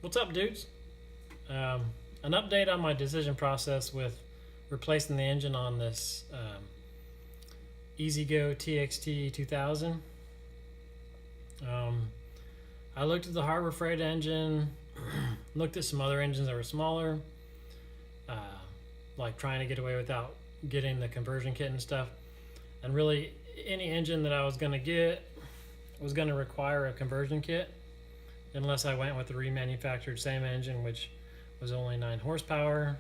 What's up, dudes? An update on my decision process with replacing the engine on this EZGO TXT 2000. I looked at the Harbor Freight engine, looked at some other engines that were smaller, like trying to get away without getting the conversion kit and stuff. And really, any engine that I was going to get was going to require a conversion kit, unless I went with the remanufactured same engine, which was only 9 horsepower.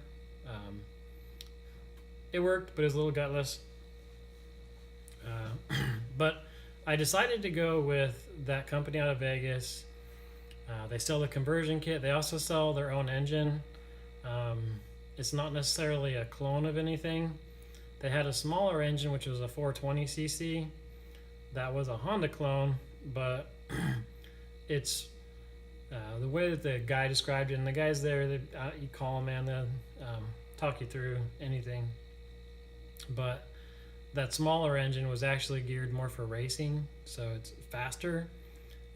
It worked, but it was a little gutless. But I decided to go with that company out of Vegas. They sell the conversion kit. They also sell their own engine. It's not necessarily a clone of anything. They had a smaller engine, which was a 420cc. That was a Honda clone, but it's the way that the guy described it, and the guys there, you call them, man, they'll talk you through anything. But that smaller engine was actually geared more for racing, so it's faster.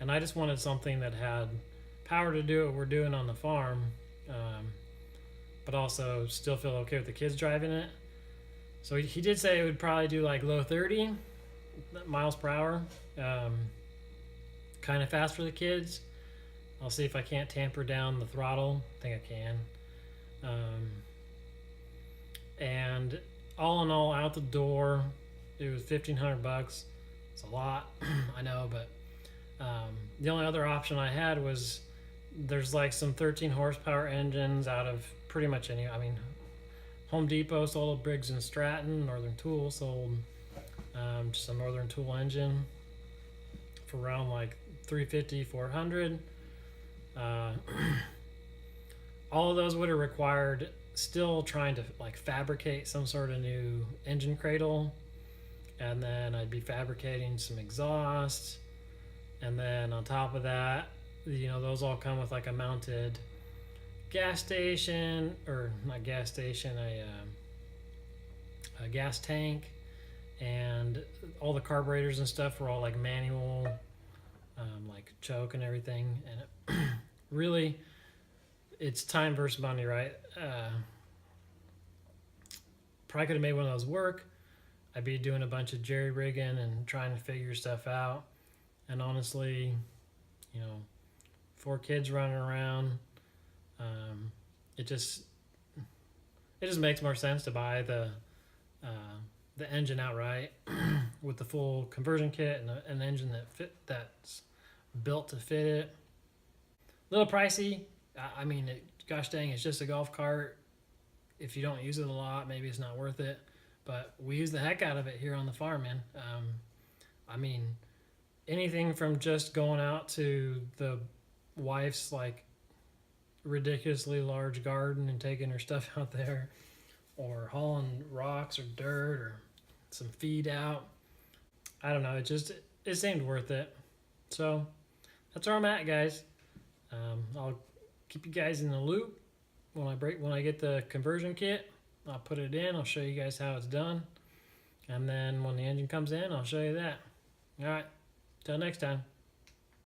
And I just wanted something that had power to do what we're doing on the farm, but also still feel okay with the kids driving it. So he did say it would probably do like low 30 miles per hour, kind of fast for the kids. I'll see if I can't tamper down the throttle. I think I can. And all in all, out the door, it was $1,500. It's a lot, I know, but the only other option I had was there's like some 13 horsepower engines out of pretty much any. I mean, Home Depot sold a Briggs & Stratton. Northern Tool sold just a Northern Tool engine for around like $350, $400. All of those would have required still trying to like fabricate some sort of new engine cradle, and then I'd be fabricating some exhaust, and then on top of that, those all come with like a mounted gas station, or not gas station, a gas tank, and all the carburetors and stuff were all like manual, like choke and everything. And really, it's time versus money, right? Probably could have made one of those work. I'd be doing a bunch of jerry rigging and trying to figure stuff out. And honestly, 4 kids running around, it just makes more sense to buy the engine outright with the full conversion kit and an engine that's built to fit it. A little pricey. I mean, gosh dang, it's just a golf cart. If you don't use it a lot, maybe it's not worth it. But we use the heck out of it here on the farm, man. I mean, anything from just going out to the wife's like ridiculously large garden and taking her stuff out there, or hauling rocks or dirt or some feed out. I don't know. It seemed worth it. So that's where I'm at, guys. I'll keep you guys in the loop when I get the conversion kit. I'll put it in. I'll show you guys how it's done, and then when the engine comes in, I'll show you that. All right. Till next time.